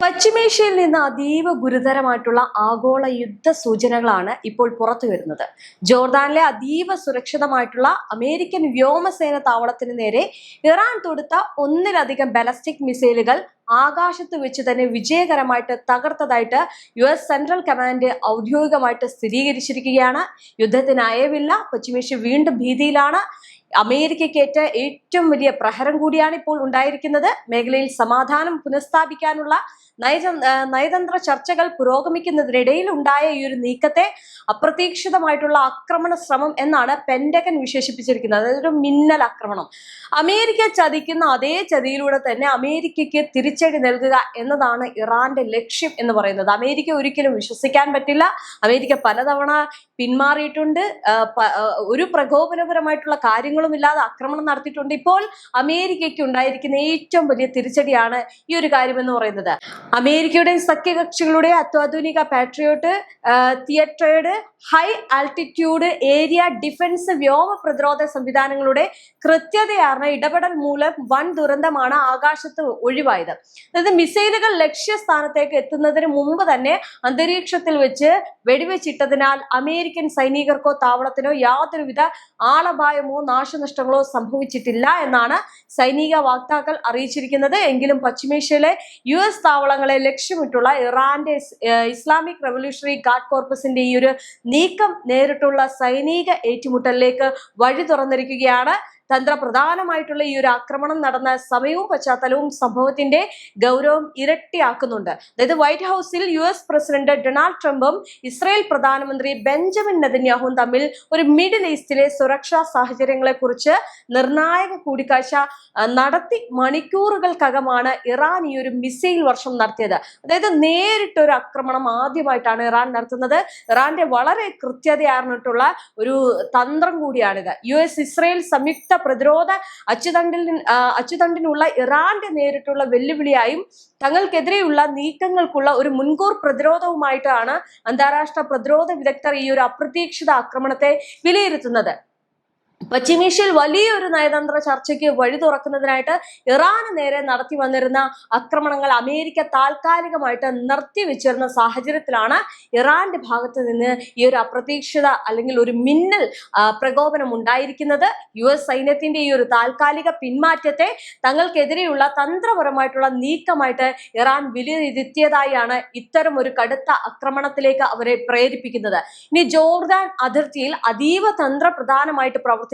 പശ്ചിമേഷ്യയിൽ നിന്ന് അതീവ ഗുരുതരമായിട്ടുള്ള ആഗോള യുദ്ധ സൂചനകളാണ് ഇപ്പോൾ പുറത്തു വരുന്നത്. ജോർദാനിലെ അതീവ സുരക്ഷിതമായിട്ടുള്ള അമേരിക്കൻ വ്യോമസേന താവളത്തിന് നേരെ ഇറാൻ തൊടുത്ത ഒന്നിലധികം ബാലിസ്റ്റിക് മിസൈലുകൾ ആകാശത്ത് വെച്ച് തന്നെ വിജയകരമായിട്ട് തകർത്തതായിട്ട് US സെൻട്രൽ കമാൻഡ് ഔദ്യോഗികമായിട്ട് സ്ഥിരീകരിച്ചിരിക്കുകയാണ്. യുദ്ധത്തിന് അയവില്ല. പശ്ചിമേഷ്യ വീണ്ടും ഭീതിയിലാണ്. അമേരിക്കയ്ക്കേറ്റ ഏറ്റവും വലിയ പ്രഹരം കൂടിയാണ് ഇപ്പോൾ ഉണ്ടായിരിക്കുന്നത്. മേഖലയിൽ സമാധാനം പുനഃസ്ഥാപിക്കാനുള്ള നയതന്ത്ര ചർച്ചകൾ പുരോഗമിക്കുന്നതിനിടയിൽ ഉണ്ടായ ഈ ഒരു നീക്കത്തെ അപ്രതീക്ഷിതമായിട്ടുള്ള ആക്രമണ ശ്രമം എന്നാണ് പെന്റഗൺ വിശേഷിപ്പിച്ചിരിക്കുന്നത്. അതൊരു മിന്നൽ ആക്രമണം. അമേരിക്ക ചതിക്കുന്ന അതേ ചതിയിലൂടെ തന്നെ അമേരിക്കയ്ക്ക് തിരിച്ചടി നൽകുക എന്നതാണ് ഇറാന്റെ ലക്ഷ്യം എന്ന് പറയുന്നത്. അമേരിക്ക ഒരിക്കലും വിശ്വസിക്കാൻ പറ്റില്ല. അമേരിക്ക പലതവണ പിന്മാറിയിട്ടുണ്ട്. ഒരു പ്രകോപനപരമായിട്ടുള്ള കാര്യങ്ങളും ഇല്ലാതെ ആക്രമണം നടത്തിയിട്ടുണ്ട്. ഇപ്പോൾ അമേരിക്കയ്ക്ക് ഉണ്ടായിരിക്കുന്ന ഏറ്റവും വലിയ തിരിച്ചടിയാണ് ഈ ഒരു കാര്യം എന്ന് പറയുന്നത്. അമേരിക്കയുടെ സഖ്യകക്ഷികളുടെ അത്യാധുനിക patriot theatre high altitude area defence വ്യോമ പ്രതിരോധ സംവിധാനങ്ങളുടെ കൃത്യതയാർന്ന ഇടപെടൽ മൂലം വൻ ദുരന്തമാണ് ആകാശത്ത് ഒഴിവായത്. അതായത് മിസൈലുകൾ ലക്ഷ്യസ്ഥാനത്തേക്ക് എത്തുന്നതിന് മുമ്പ് തന്നെ അന്തരീക്ഷത്തിൽ വെച്ച് വെടിവെച്ചിട്ടതിനാൽ അമേരിക്കൻ സൈനികർക്കോ താവളത്തിനോ യാതൊരുവിധ ആളപായമോ നാശനഷ്ടങ്ങളോ സംഭവിച്ചിട്ടില്ല എന്നാണ് സൈനിക വക്താക്കൾ അറിയിച്ചിരിക്കുന്നത്. എങ്കിലും പശ്ചിമേഷ്യയിലെ US താവളങ്ങളെ ലക്ഷ്യമിട്ടുള്ള ഇറാന്റെ ഇസ്ലാമിക് റവല്യൂഷണറി ഗാർഡ് കോർപ്പസിന്റെ ഈ ഒരു നീക്കം നേരിട്ടുള്ള സൈനിക ഏറ്റുമുട്ടലിലേക്ക് വഴി തുറന്നിരിക്കുകയാണ്. തന്ത്രപ്രധാനമായിട്ടുള്ള ഈ ഒരു ആക്രമണം നടന്ന സമയവും പശ്ചാത്തലവും സംഭവത്തിന്റെ ഗൗരവം ഇരട്ടിയാക്കുന്നുണ്ട്. അതായത് വൈറ്റ് ഹൗസിൽ US പ്രസിഡന്റ് ഡൊണാൾഡ് ട്രംപും ഇസ്രായേൽ പ്രധാനമന്ത്രി ബെഞ്ചമിൻ നെതന്യാഹുവും തമ്മിൽ ഒരു മിഡിൽ ഈസ്റ്റിലെ സുരക്ഷാ സാഹചര്യങ്ങളെ കുറിച്ച് നിർണായക കൂടിക്കാഴ്ച നടത്തി മണിക്കൂറുകൾക്കകമാണ് ഇറാൻ ഈ ഒരു മിസൈൽ വർഷം നടത്തിയത്. അതായത് നേരിട്ടൊരു ആക്രമണം ആദ്യമായിട്ടാണ് ഇറാൻ നടത്തുന്നത്. ഇറാന്റെ വളരെ കൃത്യതയാർന്നിട്ടുള്ള ഒരു തന്ത്രം കൂടിയാണിത്. US ഇസ്രായേൽ സംയുക്ത പ്രതിരോധ അച്ചുതണ്ടിനുള്ള ഇറാന്റെ നേരിട്ടുള്ള വെല്ലുവിളിയായും തങ്ങൾക്കെതിരെയുള്ള നീക്കങ്ങൾക്കുള്ള ഒരു മുൻകൂർ പ്രതിരോധവുമായിട്ടാണ് അന്താരാഷ്ട്ര പ്രതിരോധ വിദഗ്ധർ ഈ ഒരു അപ്രതീക്ഷിത ആക്രമണത്തെ വിലയിരുത്തുന്നത്. പശ്ചിമേഷ്യയിൽ വലിയൊരു നയതന്ത്ര ചർച്ചയ്ക്ക് വഴി തുറക്കുന്നതിനായിട്ട് ഇറാന് നേരെ നടത്തി വന്നിരുന്ന ആക്രമണങ്ങൾ അമേരിക്ക താൽക്കാലികമായിട്ട് നിർത്തിവെച്ചിരുന്ന സാഹചര്യത്തിലാണ് ഇറാന്റെ ഭാഗത്ത് നിന്ന് ഈ ഒരു അപ്രതീക്ഷിത അല്ലെങ്കിൽ ഒരു മിന്നൽ പ്രകോപനം ഉണ്ടായിരിക്കുന്നത്. US സൈന്യത്തിന്റെ ഈ ഒരു താൽക്കാലിക പിന്മാറ്റത്തെ തങ്ങൾക്കെതിരെയുള്ള തന്ത്രപരമായിട്ടുള്ള നീക്കമായിട്ട് ഇറാൻ വിലയിരുത്തിയതായാണ് ഇത്തരം ഒരു കടുത്ത ആക്രമണത്തിലേക്ക് അവരെ പ്രേരിപ്പിക്കുന്നത്. ഇനി ജോർദാൻ അതിർത്തിയിൽ അതീവ തന്ത്രപ്രധാനമായിട്ട് പ്രവർത്തിക്കുന്ന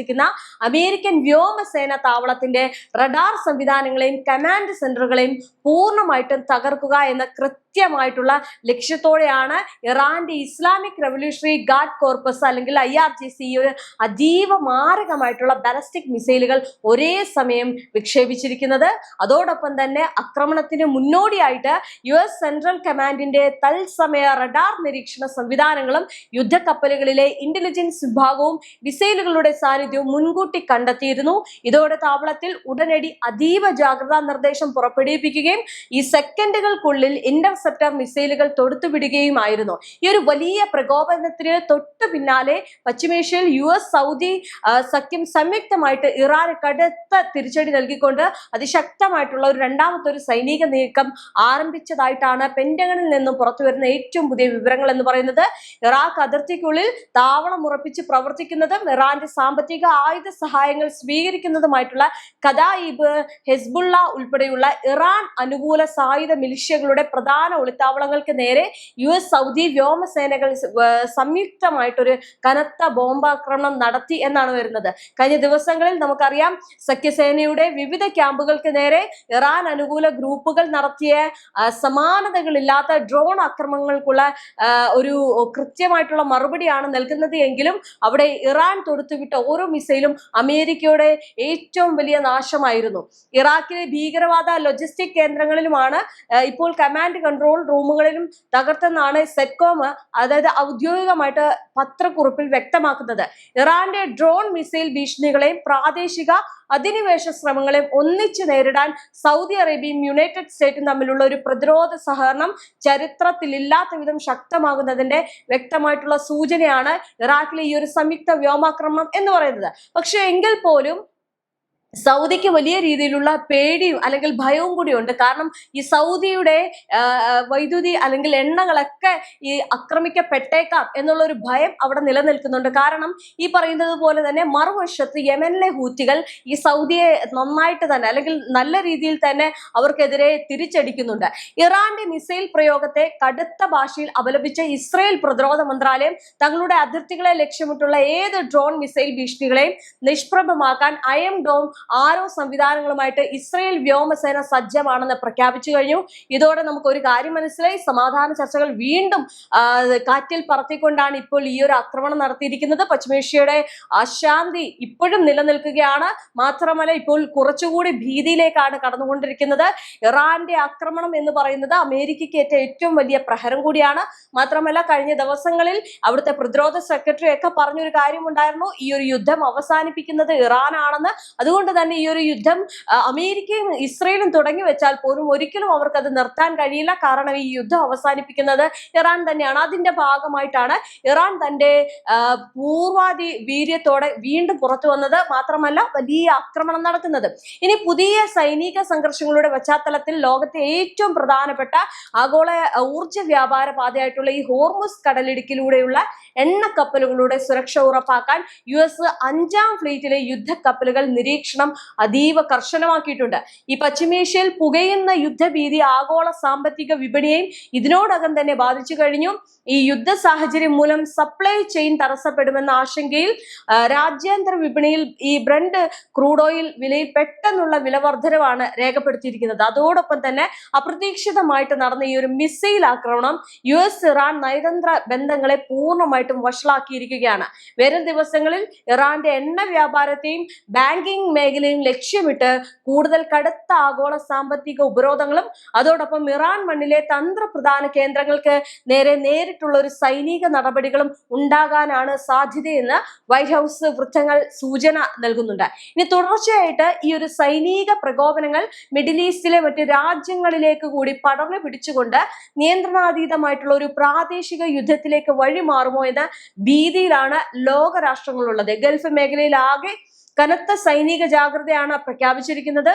അമേരിക്കൻ വ്യോമസേന താവളത്തിന്റെ റഡാർ സംവിധാനങ്ങളെയും കമാൻഡ് സെന്ററുകളെയും പൂർണ്ണമായിട്ടും തകർക്കുക എന്ന കൃത്യമായിട്ടുള്ള ലക്ഷ്യത്തോടെയാണ് ഇറാന്റെ ഇസ്ലാമിക് റവല്യൂഷണറി ഗാർഡ് കോർപ്പസ് അല്ലെങ്കിൽ IRGC ഒരു അതീവ മാരകമായിട്ടുള്ള ബാലിസ്റ്റിക് മിസൈലുകൾ ഒരേ സമയം വിക്ഷേപിച്ചിരിക്കുന്നത്. അതോടൊപ്പം തന്നെ ആക്രമണത്തിന് മുന്നോടിയായിട്ട് US സെൻട്രൽ കമാൻഡിന്റെ തത്സമയ റഡാർ നിരീക്ഷണ സംവിധാനങ്ങളും യുദ്ധക്കപ്പലുകളിലെ ഇന്റലിജൻസ് വിഭാഗവും മിസൈലുകളുടെ സാന്നിധ്യവും മുൻകൂട്ടി കണ്ടെത്തിയിരുന്നു. ഇതോടെ താവളത്തിൽ ഉടനടി അതീവ ജാഗ്രതാ നിർദ്ദേശം പുറപ്പെടുവിപ്പിക്കുകയും ഈ സെക്കൻഡുകൾക്കുള്ളിൽ ഇന്റർസെപ്റ്റർ മിസൈലുകൾ തൊടുത്തുവിടുകയുമായിരുന്നു. ഈ ഒരു വലിയ പ്രകോപനത്തിന് തൊട്ടു പിന്നാലെ പശ്ചിമേഷ്യയിൽ US സൗദി സഖ്യം സംയുക്തമായിട്ട് ഇറാന് കടുത്ത തിരിച്ചടി നൽകിക്കൊണ്ട് അതിശക്തമായിട്ടുള്ള ഒരു രണ്ടാമത്തെ ഒരു സൈനിക നീക്കം ആരംഭിച്ചതായിട്ടാണ് പെന്റഗണിൽ നിന്നും പുറത്തുവരുന്ന ഏറ്റവും പുതിയ വിവരങ്ങൾ എന്ന് പറയുന്നത്. ഇറാഖ് അതിർത്തിക്കുള്ളിൽ താവളം ഉറപ്പിച്ച് പ്രവർത്തിക്കുന്നതും ഇറാന്റെ സാമ്പത്തിക ആയുധ സഹായങ്ങൾ സ്വീകരിക്കുന്നതുമായിട്ടുള്ള കദായിബ്, ഹെസ്ബുള്ള ഉൾപ്പെടെയുള്ള ഇറാൻ അനുകൂല സായുധ മിലിഷ്യകളുടെ പ്രധാന ഒളിത്താവളങ്ങൾക്ക് നേരെ US സൗദി വ്യോമസേനകൾ സംയുക്തമായിട്ടൊരു കനത്ത ബോംബാക്രമണം നടത്തി എന്നാണ് വരുന്നത്. കഴിഞ്ഞ ദിവസങ്ങളിൽ നമുക്കറിയാം സഖ്യസേനയുടെ വിവിധ ക്യാമ്പുകൾക്ക് നേരെ ഇറാൻ അനുകൂല ഗ്രൂപ്പുകൾ നടത്തിയ സമാനതകളില്ലാത്ത ഡ്രോൺ ആക്രമണങ്ങൾക്കുള്ള ഒരു കൃത്യമായിട്ടുള്ള മറുപടിയാണ് നൽകുന്നത്. എങ്കിലും അവിടെ ഇറാൻ തൊടുത്തുവിട്ട ഓരോ മിസൈലും അമേരിക്കയുടെ ഏറ്റവും വലിയ നാശമായിരുന്നു. ഇറാഖിലെ ഭീകരവാദ ലോജിസ്റ്റിക് കേന്ദ്രങ്ങളിലുമാണ് ഇപ്പോൾ കമാൻഡ് കൺട്രോൾ റൂമുകളിലും തകർത്തെന്നാണ് സെറ്റ്കോം അതായത് ഔദ്യോഗികമായിട്ട് പത്രക്കുറിപ്പിൽ വ്യക്തമാക്കുന്നത്. ഇറാന്റെ ഡ്രോൺ മിസൈൽ ഭീഷണികളെയും പ്രാദേശിക അധിനിവേശ ശ്രമങ്ങളെയും ഒന്നിച്ചു നേരിടാൻ സൗദി അറേബ്യയും യുണൈറ്റഡ് സ്റ്റേറ്റും തമ്മിലുള്ള ഒരു പ്രതിരോധ സഹകരണം ചരിത്രത്തിലില്ലാത്ത വിധം ശക്തമാകുന്നതിന്റെ വ്യക്തമായിട്ടുള്ള സൂചനയാണ് ഇറാഖിലെ ഈ ഒരു സംയുക്ത വ്യോമാക്രമണം എന്ന് പറയുന്നത്. പക്ഷെ എങ്കിൽ പോലും സൗദിക്ക് വലിയ രീതിയിലുള്ള പേടിയും അല്ലെങ്കിൽ ഭയവും കൂടി ഉണ്ട്. കാരണം ഈ സൗദിയുടെ വൈദ്യുതി അല്ലെങ്കിൽ എണ്ണകളൊക്കെ ഈ ആക്രമിക്കപ്പെട്ടേക്കാം എന്നുള്ള ഒരു ഭയം അവിടെ നിലനിൽക്കുന്നുണ്ട്. കാരണം ഈ പറയുന്നത് പോലെ തന്നെ മറുവശത്ത് യമനിലെ ഹൂത്തികൾ ഈ സൗദിയെ നന്നായിട്ട് തന്നെ അല്ലെങ്കിൽ നല്ല രീതിയിൽ തന്നെ അവർക്കെതിരെ തിരിച്ചടിക്കുന്നുണ്ട്. ഇറാന്റെ മിസൈൽ പ്രയോഗത്തെ കടുത്ത ഭാഷയിൽ അപലപിച്ച ഇസ്രയേൽ പ്രതിരോധ മന്ത്രാലയം തങ്ങളുടെ അതിർത്തികളെ ലക്ഷ്യമിട്ടുള്ള ഏത് ഡ്രോൺ മിസൈൽ ഭീഷണികളെയും നിഷ്പ്രഭമാക്കാൻ അയം ഡോം ആരോ സംവിധാനങ്ങളുമായിട്ട് ഇസ്രയേൽ വ്യോമസേന സജ്ജമാണെന്ന് പ്രഖ്യാപിച്ചു കഴിഞ്ഞു. ഇതോടെ നമുക്ക് ഒരു കാര്യം മനസ്സിലായി, സമാധാന ചർച്ചകൾ വീണ്ടും കാറ്റിൽ പറത്തിക്കൊണ്ടാണ് ഇപ്പോൾ ഈ ഒരു ആക്രമണം നടത്തിയിരിക്കുന്നത്. പശ്ചിമേഷ്യയുടെ അശാന്തി ഇപ്പോഴും നിലനിൽക്കുകയാണ്. മാത്രമല്ല ഇപ്പോൾ കുറച്ചുകൂടി ഭീതിയിലേക്കാണ് കടന്നുകൊണ്ടിരിക്കുന്നത്. ഇറാന്റെ ആക്രമണം എന്ന് പറയുന്നത് അമേരിക്കയ്ക്ക് ഏറ്റവും വലിയ പ്രഹരം കൂടിയാണ്. മാത്രമല്ല കഴിഞ്ഞ ദിവസങ്ങളിൽ അവിടുത്തെ പ്രതിരോധ സെക്രട്ടറി ഒക്കെ പറഞ്ഞൊരു കാര്യമുണ്ടായിരുന്നു, ഈ ഒരു യുദ്ധം അവസാനിപ്പിക്കുന്നത് ഇറാനാണെന്ന്. അതുകൊണ്ട് തന്നെ ഈ ഒരു യുദ്ധം അമേരിക്കയും ഇസ്രയേലും തുടങ്ങി വെച്ചാൽ പോലും ഒരിക്കലും അവർക്ക് അത് നിർത്താൻ കഴിയില്ല. കാരണം ഈ യുദ്ധം അവസാനിപ്പിക്കുന്നത് ഇറാൻ തന്നെയാണ്. അതിന്റെ ഭാഗമായിട്ടാണ് ഇറാൻ തന്റെ പൂർവാധി വീര്യത്തോടെ വീണ്ടും പുറത്തു വന്നത്. മാത്രമല്ല വലിയ ആക്രമണം നടത്തുന്നത്. ഇനി പുതിയ സൈനിക സംഘർഷങ്ങളുടെ പശ്ചാത്തലത്തിൽ ലോകത്തെ ഏറ്റവും പ്രധാനപ്പെട്ട ആഗോള ഊർജ്ജ വ്യാപാര പാതയായിട്ടുള്ള ഈ ഹോർമുസ് കടലിടുക്കിലൂടെയുള്ള എണ്ണക്കപ്പലുകളുടെ സുരക്ഷ ഉറപ്പാക്കാൻ US 5ാം ഫ്ലീറ്റിലെ യുദ്ധക്കപ്പലുകൾ നിരീക്ഷണം അതീവ കർശനമാക്കിയിട്ടുണ്ട്. ഈ പശ്ചിമേഷ്യയിൽ പുകയുന്ന യുദ്ധഭീതി ആഗോള സാമ്പത്തിക വിപണിയെയും ഇതിനോടകം തന്നെ ബാധിച്ചു കഴിഞ്ഞു. ഈ യുദ്ധ സാഹചര്യം മൂലം സപ്ലൈ ചെയിൻ തടസ്സപ്പെടുമെന്ന ആശങ്കയിൽ രാജ്യാന്തര വിപണിയിൽ ഈ ബ്രണ്ട് ക്രൂഡ് ഓയിൽ വിലയിൽ പെട്ടെന്നുള്ള വിലവർദ്ധനവാണ് രേഖപ്പെടുത്തിയിരിക്കുന്നത്. അതോടൊപ്പം തന്നെ അപ്രതീക്ഷിതമായിട്ട് നടന്ന ഈ ഒരു മിസൈൽ ആക്രമണം US ഇറാൻ നയതന്ത്ര ബന്ധങ്ങളെ പൂർണ്ണമായിട്ടും വഷളാക്കിയിരിക്കുകയാണ്. വരും ദിവസങ്ങളിൽ ഇറാന്റെ എണ്ണ വ്യാപാരത്തെയും ബാങ്കിംഗ് മേഖലയും ലക്ഷ്യമിട്ട് കൂടുതൽ കടുത്ത ആഗോള സാമ്പത്തിക ഉപരോധങ്ങളും അതോടൊപ്പം ഇറാൻ മണ്ണിലെ തന്ത്രപ്രധാന കേന്ദ്രങ്ങൾക്ക് നേരിട്ടുള്ള ഒരു സൈനിക നടപടികളും ഉണ്ടാകാനാണ് സാധ്യതയെന്ന് വൈറ്റ് ഹൗസ് വൃത്തങ്ങൾ സൂചന നൽകുന്നുണ്ട്. ഇനി തുടർച്ചയായിട്ട് ഈ ഒരു സൈനിക പ്രകോപനങ്ങൾ മിഡിൽ ഈസ്റ്റിലെ മറ്റ് രാജ്യങ്ങളിലേക്ക് കൂടി പടർന്നു പിടിച്ചുകൊണ്ട് നിയന്ത്രണാതീതമായിട്ടുള്ള ഒരു പ്രാദേശിക യുദ്ധത്തിലേക്ക് വഴിമാറുമോ എന്ന ഭീതിയിലാണ് ലോകരാഷ്ട്രങ്ങളുള്ളത്. ഗൾഫ് മേഖലയിൽ ആകെ കനത്ത സൈനിക ജാഗ്രതയാണ് പ്രഖ്യാപിച്ചിരിക്കുന്നത്.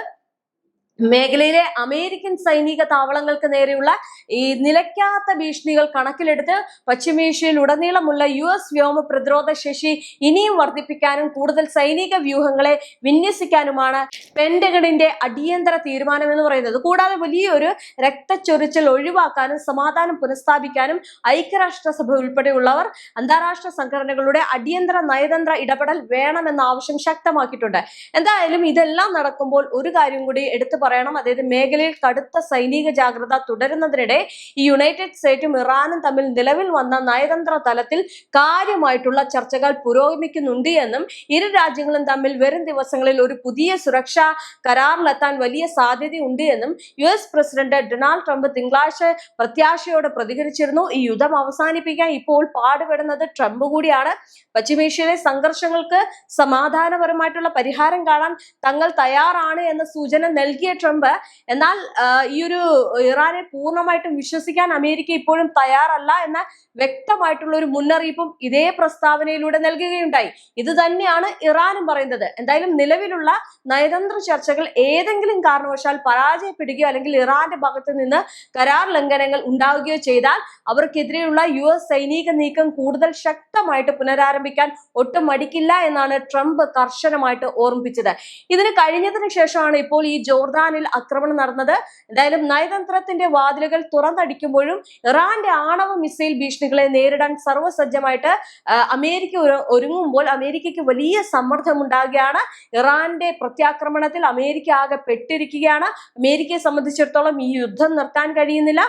മേഖലയിലെ അമേരിക്കൻ സൈനിക താവളങ്ങൾക്ക് നേരെയുള്ള ഈ നിലയ്ക്കാത്ത ഭീഷണികൾ കണക്കിലെടുത്ത് പശ്ചിമേഷ്യയിൽ ഉടനീളമുള്ള US വ്യോമ പ്രതിരോധ ശേഷി ഇനിയും വർദ്ധിപ്പിക്കാനും കൂടുതൽ സൈനിക വ്യൂഹങ്ങളെ വിന്യസിക്കാനുമാണ് പെന്റഗണിന്റെ അടിയന്തര തീരുമാനം എന്ന് പറയുന്നത്. കൂടാതെ വലിയൊരു രക്തച്ചൊരിച്ചിൽ ഒഴിവാക്കാനും സമാധാനം പുനഃസ്ഥാപിക്കാനും ഐക്യരാഷ്ട്രസഭ ഉൾപ്പെടെയുള്ളവർ അന്താരാഷ്ട്ര സംഘടനകളുടെ അടിയന്തര നയതന്ത്ര ഇടപെടൽ വേണമെന്ന ആവശ്യം ശക്തമാക്കിയിട്ടുണ്ട്. എന്തായാലും ഇതെല്ലാം നടക്കുമ്പോൾ ഒരു കാര്യം കൂടി എടുത്തു പറയണം. അതായത് മേഖലയിൽ കടുത്ത സൈനിക ജാഗ്രത തുടരുന്നതിനിടെ ഈ യുണൈറ്റഡ് സ്റ്റേറ്റും ഇറാനും തമ്മിൽ നിലവിൽ വന്ന നയതന്ത്ര തലത്തിൽ കാര്യമായിട്ടുള്ള ചർച്ചകൾ പുരോഗമിക്കുന്നുണ്ട് എന്നും ഇരു രാജ്യങ്ങളും തമ്മിൽ വരും ദിവസങ്ങളിൽ ഒരു പുതിയ സുരക്ഷാ കരാറിലെത്താൻ വലിയ സാധ്യതയുണ്ട് എന്നും US പ്രസിഡന്റ് ഡൊണാൾഡ് ട്രംപ് തിങ്കളാഴ്ച പ്രത്യാശയോടെ പ്രതികരിച്ചിരുന്നു. ഈ യുദ്ധം അവസാനിപ്പിക്കാൻ ഇപ്പോൾ പാടുപെടുന്നത് ട്രംപ് കൂടിയാണ്. പശ്ചിമേഷ്യയിലെ സംഘർഷങ്ങൾക്ക് സമാധാനപരമായിട്ടുള്ള പരിഹാരം കാണാൻ തങ്ങൾ തയ്യാറാണ് എന്ന സൂചന നൽകിയ ട്രംപ് എന്നാൽ ഈ ഒരു ഇറാനെ പൂർണ്ണമായിട്ടും വിശ്വസിക്കാൻ അമേരിക്ക ഇപ്പോഴും തയ്യാറല്ല എന്ന വ്യക്തമായിട്ടുള്ള ഒരു മുന്നറിയിപ്പും ഇതേ പ്രസ്താവനയിലൂടെ നൽകുകയുണ്ടായി. ഇത് തന്നെയാണ് ഇറാനും പറയുന്നത്. എന്തായാലും നിലവിലുള്ള നയതന്ത്ര ചർച്ചകൾ ഏതെങ്കിലും കാരണവശാൽ പരാജയപ്പെടുകയോ അല്ലെങ്കിൽ ഇറാന്റെ ഭാഗത്ത് നിന്ന് കരാർ ലംഘനങ്ങൾ ഉണ്ടാവുകയോ ചെയ്താൽ അവർക്കെതിരെയുള്ള US സൈനിക നീക്കം കൂടുതൽ ശക്തമായിട്ട് പുനരാരംഭിക്കാൻ ഒട്ടും മടിക്കില്ല എന്നാണ് ട്രംപ് കർശനമായിട്ട് ഓർമ്മിപ്പിച്ചത്. ഇതിന് കഴിഞ്ഞതിന് ശേഷമാണ് ഇപ്പോൾ ഈ ജോർദാനിൽ ആക്രമണം നടന്നത്. എന്തായാലും നയതന്ത്രത്തിന്റെ വാതിലുകൾ തുറന്നടിക്കുമ്പോഴും ഇറാന്റെ ആണവ മിസൈൽ ഭീഷണികളെ നേരിടാൻ സർവ്വസജ്ജമായിട്ട് അമേരിക്ക ഒരുങ്ങുമ്പോൾ അമേരിക്കയ്ക്ക് വലിയ സമ്മർദ്ദം ഉണ്ടാകുകയാണ്. ഇറാന്റെ പ്രത്യാക്രമണത്തിൽ അമേരിക്ക ആകെ പെട്ടിരിക്കുകയാണ്. അമേരിക്കയെ സംബന്ധിച്ചിടത്തോളം ഈ യുദ്ധം നിർത്താൻ കഴിയുന്നില്ല.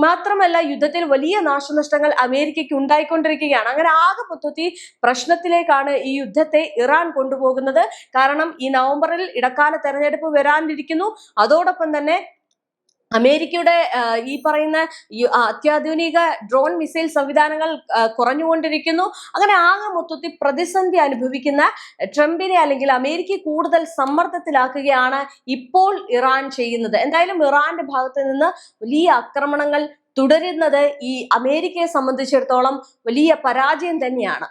മാത്രമല്ല യുദ്ധത്തിൽ വലിയ നാശനഷ്ടങ്ങൾ അമേരിക്കയ്ക്ക് ഉണ്ടായിക്കൊണ്ടിരിക്കുകയാണ്. അങ്ങനെ ആകെ മൊത്തത്തിൽ പ്രശ്നത്തിലേക്കാണ് ഈ യുദ്ധത്തെ ഇറാൻ കൊണ്ടുപോകുന്നത്. കാരണം ഈ നവംബറിൽ ഇടക്കാല തെരഞ്ഞെടുപ്പ് വരാനിരിക്കുന്നു. അതോടൊപ്പം തന്നെ അമേരിക്കയുടെ ഈ പറയുന്ന അത്യാധുനിക ഡ്രോൺ മിസൈൽ സംവിധാനങ്ങൾ കുറഞ്ഞുകൊണ്ടിരിക്കുന്നു. അങ്ങനെ ആകെ മൊത്തത്തിൽ പ്രതിസന്ധി അനുഭവിക്കുന്ന ട്രംപിനെ അല്ലെങ്കിൽ അമേരിക്ക കൂടുതൽ സമ്മർദ്ദത്തിലാക്കുകയാണ് ഇപ്പോൾ ഇറാൻ ചെയ്യുന്നത്. എന്തായാലും ഇറാന്റെ ഭാഗത്ത് നിന്ന് വലിയ ആക്രമണങ്ങൾ തുടരുന്നത് ഈ അമേരിക്കയെ സംബന്ധിച്ചിടത്തോളം വലിയ പരാജയം തന്നെയാണ്.